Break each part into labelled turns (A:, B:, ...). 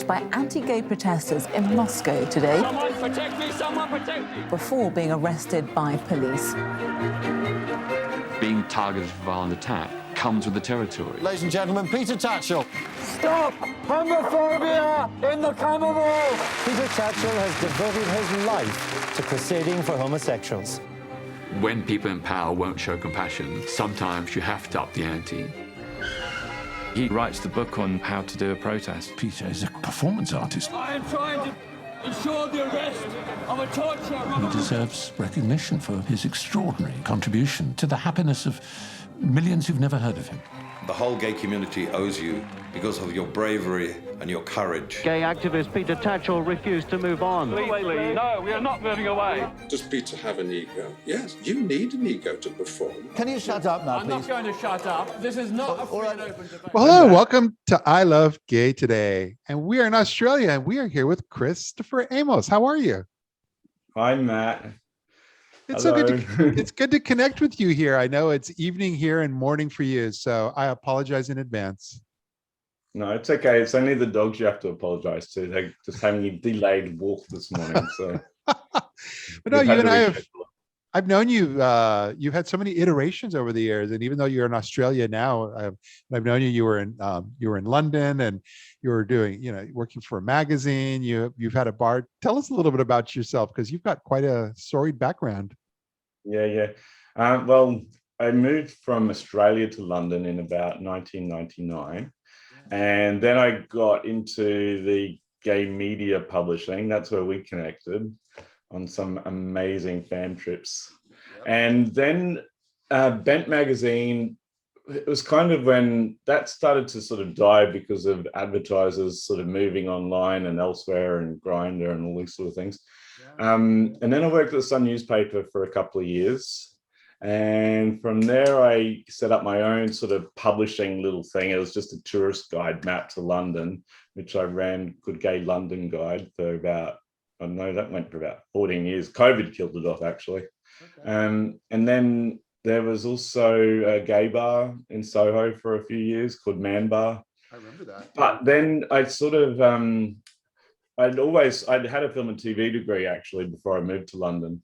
A: attacked by anti-gay protesters in Moscow today.
B: Someone protect me, someone protect me!
A: Before being arrested by police.
C: Being targeted for violent attack comes with the territory.
D: Ladies and gentlemen, Peter Tatchell.
E: Stop homophobia in the Commonwealth!
F: Peter Tatchell has devoted his life to crusading for homosexuals.
C: When people in power won't show compassion, sometimes you have to up the ante.
G: He writes the book on how to do a protest.
H: Peter is a performance artist.
B: I am trying to ensure the arrest of a torturer.
H: He deserves recognition for his extraordinary contribution to the happiness of millions who've never heard of him.
I: The whole gay community owes you because of your bravery and your courage.
J: Gay activist Peter Tatchell refused to move on.
B: Please. No, we are not moving away.
K: Does Peter have an ego? Yes, you need an ego to perform.
E: Can you shut up now,
B: I'm
E: please?
B: not going to shut up. This is not a free and open debate.
L: Well, hello, welcome to I Love Gay today. And we are in Australia, and we are here with Christopher Amos. How are you?
M: Hi, Matt.
L: It's so good it's good to connect with you here. I know it's evening here and morning for you, so I apologize in advance.
M: No, it's okay. It's only the dogs you have to apologize to. They're just having a delayed walk this morning. So,
L: but no, you and I've known you. You've had so many iterations over the years, and even though you're in Australia now, I've known you. You were in London, and you were doing, working for a magazine. You've had a bar. Tell us a little bit about yourself, because you've got quite a storied background.
M: Yeah. Well, I moved from Australia to London in about 1999, and then I got into the gay media publishing. That's where we connected on some amazing fan trips. And then Bent magazine, it was kind of when that started to sort of die because of advertisers sort of moving online and elsewhere, and Grindr and all these sort of things. And then I worked at the Sun newspaper for a couple of years. And from there, I set up my own sort of publishing little thing. It was just a tourist guide map to London, which I ran Good Gay London Guide for about, that went for about 14 years. COVID killed it off, actually. Okay. And then there was also a gay bar in Soho for a few years called Man Bar.
L: I remember that.
M: But then I sort of, I'd had a film and TV degree, actually, before I moved to London.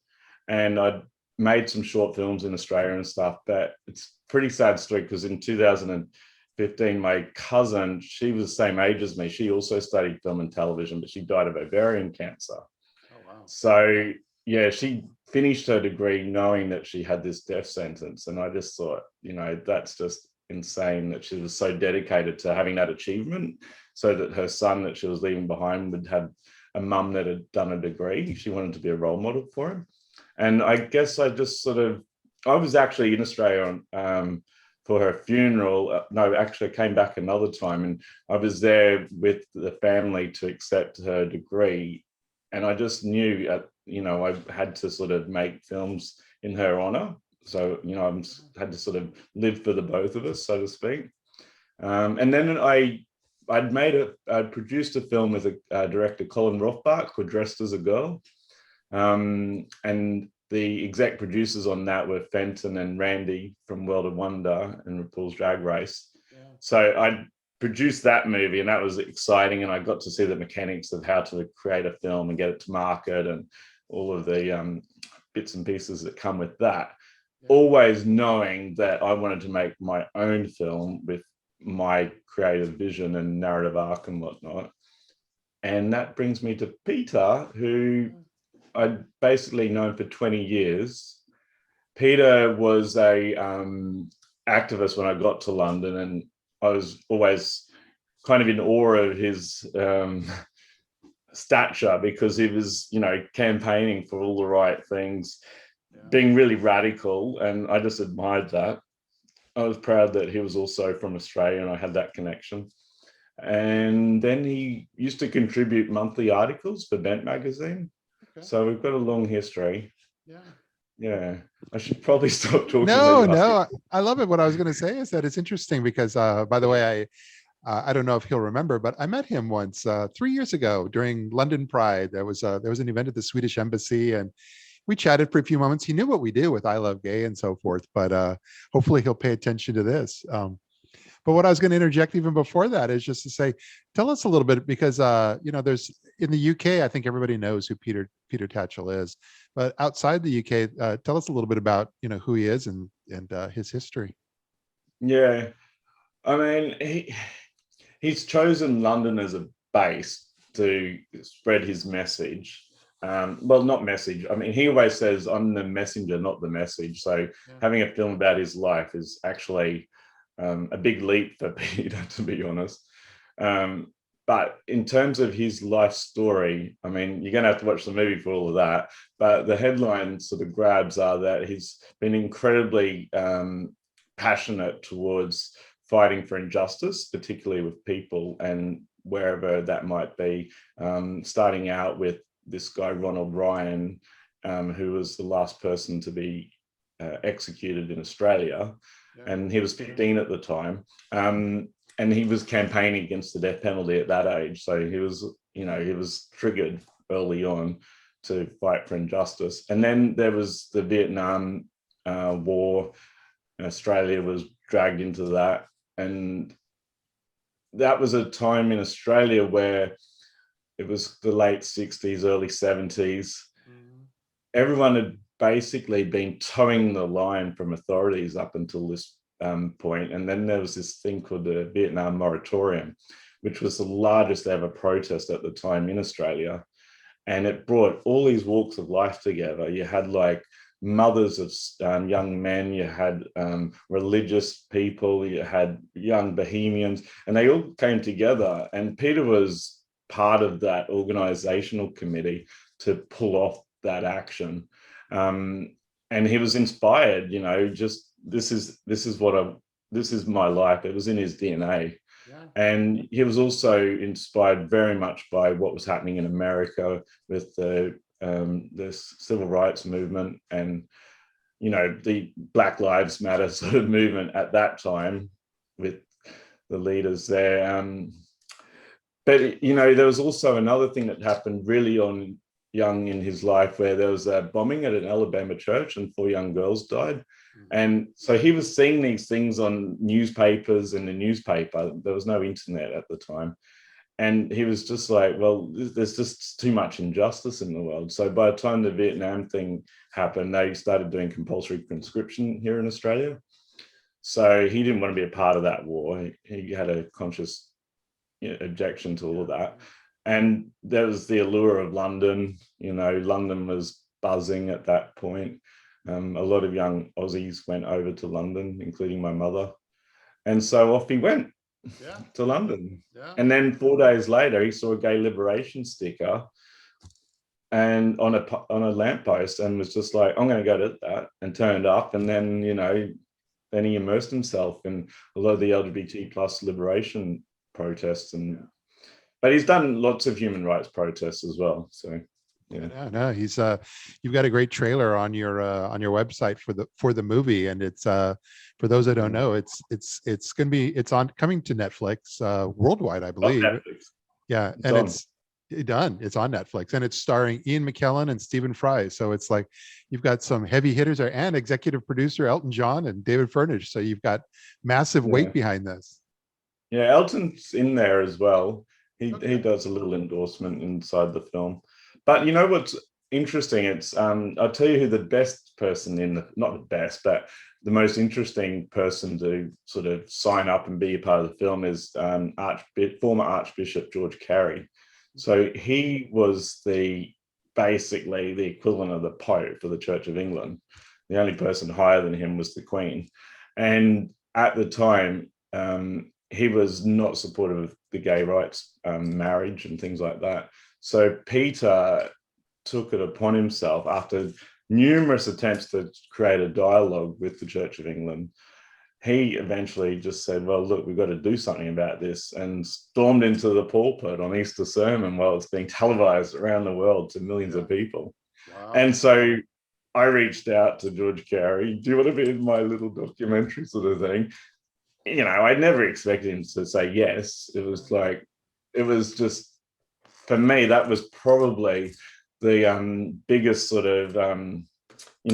M: And I'd made some short films in Australia and stuff. But it's a pretty sad story, because in 2015, my cousin, she was the same age as me. She also studied film and television, but she died of ovarian cancer. Oh, wow. So, yeah, she finished her degree knowing that she had this death sentence. And I just thought, that's just insane that she was so dedicated to having that achievement, so that her son that she was leaving behind would have a mum that had done a degree. She wanted to be a role model for him. And I guess I just I was actually in Australia for her funeral. No, actually I came back another time, and I was there with the family to accept her degree. And I just knew, I had to sort of make films in her honor. So, I had to sort of live for the both of us, so to speak. And then I'd produced a film with a director, Colin Rothbart, called Dressed as a Girl. And the exec producers on that were Fenton and Randy from World of Wonder and RuPaul's Drag Race. Yeah. So I produced that movie, and that was exciting. And I got to see the mechanics of how to create a film and get it to market, and all of the bits and pieces that come with that. Yeah. Always knowing that I wanted to make my own film with my creative vision and narrative arc and whatnot. And that brings me to Peter, who I'd basically known for 20 years. Peter was a activist when I got to London, and I was always kind of in awe of his stature, because he was, campaigning for all the right things, being really radical, and I just admired that. I was proud that he was also from Australia, and I had that connection. And then he used to contribute monthly articles for Bent magazine. Okay. So we've got a long history. Yeah. I should probably stop talking.
L: No, I love it. What I was going to say is that it's interesting because, by the way, I don't know if he'll remember, but I met him once 3 years ago during London Pride. There was an event at the Swedish Embassy, and we chatted for a few moments. He knew what we do with I Love Gay and so forth, but hopefully he'll pay attention to this. But what I was going to interject even before that is just to say, tell us a little bit, because there's in the UK, I think everybody knows who Peter Tatchell is, but outside the UK, tell us a little bit about who he is and his history.
M: Yeah, I mean, he's chosen London as a base to spread his message. Well, not message. I mean, he always says, I'm the messenger, not the message. So having a film about his life is actually a big leap for Peter, to be honest. But in terms of his life story, I mean, you're going to have to watch the movie for all of that. But the headline sort of grabs are that he's been incredibly passionate towards fighting for injustice, particularly with people and wherever that might be, starting out with this guy, Ronald Ryan, who was the last person to be executed in Australia. And he was 15 at the time. And he was campaigning against the death penalty at that age. So he was triggered early on to fight for injustice. And then there was the Vietnam War. Australia was dragged into that. And that was a time in Australia where it was the late 60s, early 70s. Everyone had basically been towing the line from authorities up until this point. And then there was this thing called the Vietnam Moratorium, which was the largest ever protest at the time in Australia. And it brought all these walks of life together. You had like mothers of young men, you had religious people, you had young bohemians, and they all came together. And Peter was part of that organizational committee to pull off that action. And he was inspired, just this is my life. It was in his DNA. And he was also inspired very much by what was happening in America with the civil rights movement and the Black Lives Matter sort of movement at that time with the leaders there. But there was also another thing that happened really young in his life, where there was a bombing at an Alabama church and 4 young girls died. And so he was seeing these things on newspapers in the newspaper. There was no internet at the time. And he was just like, well, there's just too much injustice in the world. So by the time the Vietnam thing happened, they started doing compulsory conscription here in Australia. So he didn't want to be a part of that war. He had a conscious objection to all of that. And there was the allure of London. London was buzzing at that point. A lot of young Aussies went over to London, including my mother. And so off he went to London. And then 4 days later, he saw a gay liberation sticker and on a lamppost, and was just like, I'm going to go to that, and turned up. And then, then he immersed himself in a lot of the LGBT plus liberation protests. But he's done lots of human rights protests as well. So
L: no, he's you've got a great trailer on your website for the movie, and it's for those that don't know, it's coming to Netflix worldwide, I believe. Yeah, and it's on Netflix, and it's starring Ian McKellen and Stephen Fry. So it's like you've got some heavy hitters there, and executive producer Elton John and David Furnish. So you've got massive weight behind this.
M: Yeah, Elton's in there as well. He does a little endorsement inside the film. But what's interesting? It's I'll tell you who the best person not the best, but the most interesting person to sort of sign up and be a part of the film is former Archbishop George Carey. So he was basically the equivalent of the Pope for the Church of England. The only person higher than him was the Queen. And at the time, he was not supportive of the gay rights, marriage and things like that. So Peter took it upon himself, after numerous attempts to create a dialogue with the Church of England. He eventually just said, well, look, we've got to do something about this, and stormed into the pulpit on Easter sermon while it's being televised around the world to millions of people. Wow. And so I reached out to George Carey, do you want to be in my little documentary sort of thing? I never expected him to say yes. It was just, for me, that was probably the biggest sort of,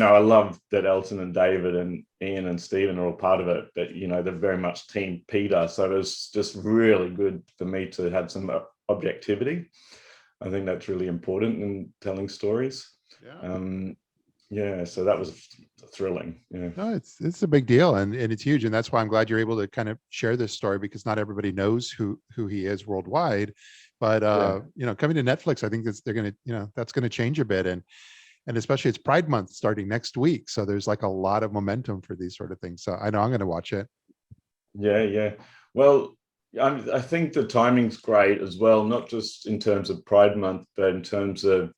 M: I love that Elton and David and Ian and Stephen are all part of it, but, they're very much Team Peter. So it was just really good for me to have some objectivity. I think that's really important in telling stories. So that was thrilling.
L: No, it's a big deal, and it's huge, and that's why I'm glad you're able to kind of share this story, because not everybody knows who he is worldwide. But coming to Netflix, I think they're going to, that's going to change a bit, and especially it's Pride Month starting next week, so there's like a lot of momentum for these sort of things. So I know I'm going to watch it. Yeah.
M: Well, I think the timing's great as well, not just in terms of Pride Month, but in terms of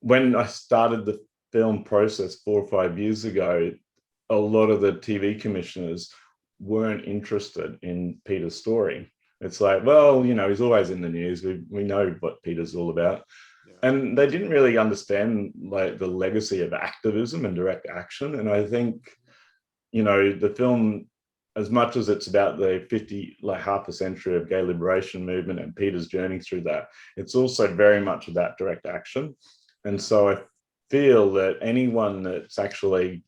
M: when I started the film process 4 or 5 years ago, a lot of the TV commissioners weren't interested in Peter's story. It's like, well, he's always in the news. We know what Peter's all about. And they didn't really understand like the legacy of activism and direct action. And I think, the film, as much as it's about the half a century of gay liberation movement and Peter's journey through that, it's also very much about direct action. And so I feel that anyone that's actually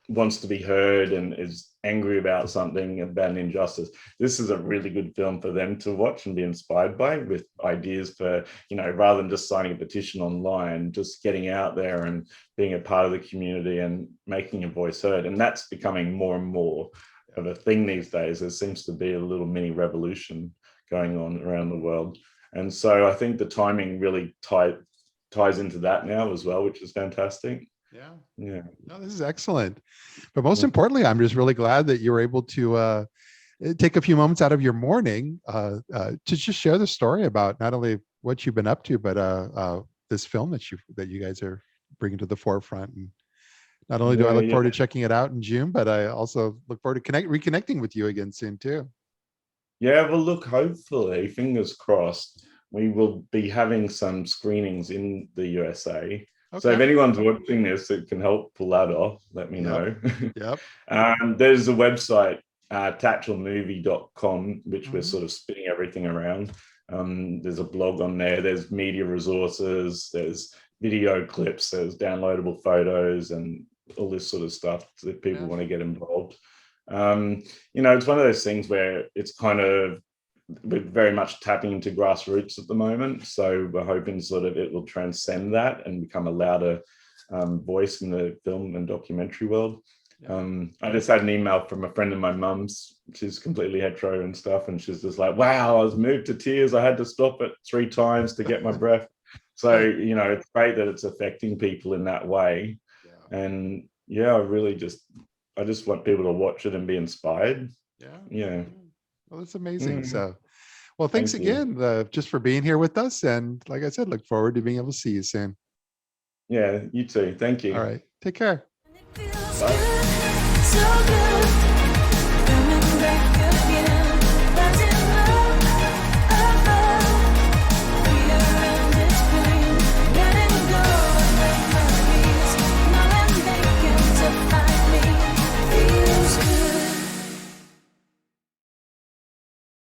M: wants to be heard and is angry about something, about an injustice, this is a really good film for them to watch and be inspired by, with ideas for, rather than just signing a petition online, just getting out there and being a part of the community and making your voice heard. And that's becoming more and more of a thing these days. There seems to be a little mini revolution going on around the world. And so I think the timing really ties into that now as well, which is fantastic. Yeah.
L: No, this is excellent. But most importantly, I'm just really glad that you were able to take a few moments out of your morning to just share the story about not only what you've been up to, but this film that you guys are bringing to the forefront. And not only do I look forward to checking it out in June, but I also look forward to reconnecting with you again soon too.
M: Yeah, well, look, hopefully, fingers crossed, we will be having some screenings in the USA. Okay. So if anyone's watching this that can help pull that off, let me know.
L: Yep.
M: There's a website, tatchellmovie.com, which we're sort of spinning everything around. There's a blog on there. There's media resources. There's video clips. There's downloadable photos and all this sort of stuff if people want to get involved. It's one of those things where it's kind of, we're very much tapping into grassroots at the moment. So we're hoping sort of it will transcend that and become a louder voice in the film and documentary world. I just had an email from a friend of my mum's. She's completely hetero and stuff. And she's just like, wow, I was moved to tears. I had to stop it 3 times to get my breath. So, it's great that it's affecting people in that way. And I just want people to watch it and be inspired. Yeah.
L: Well, that's amazing. So, well, thanks again just for being here with us. And like I said, look forward to being able to see you soon.
M: Yeah, you too. Thank you.
L: All right. Take care.
M: Bye.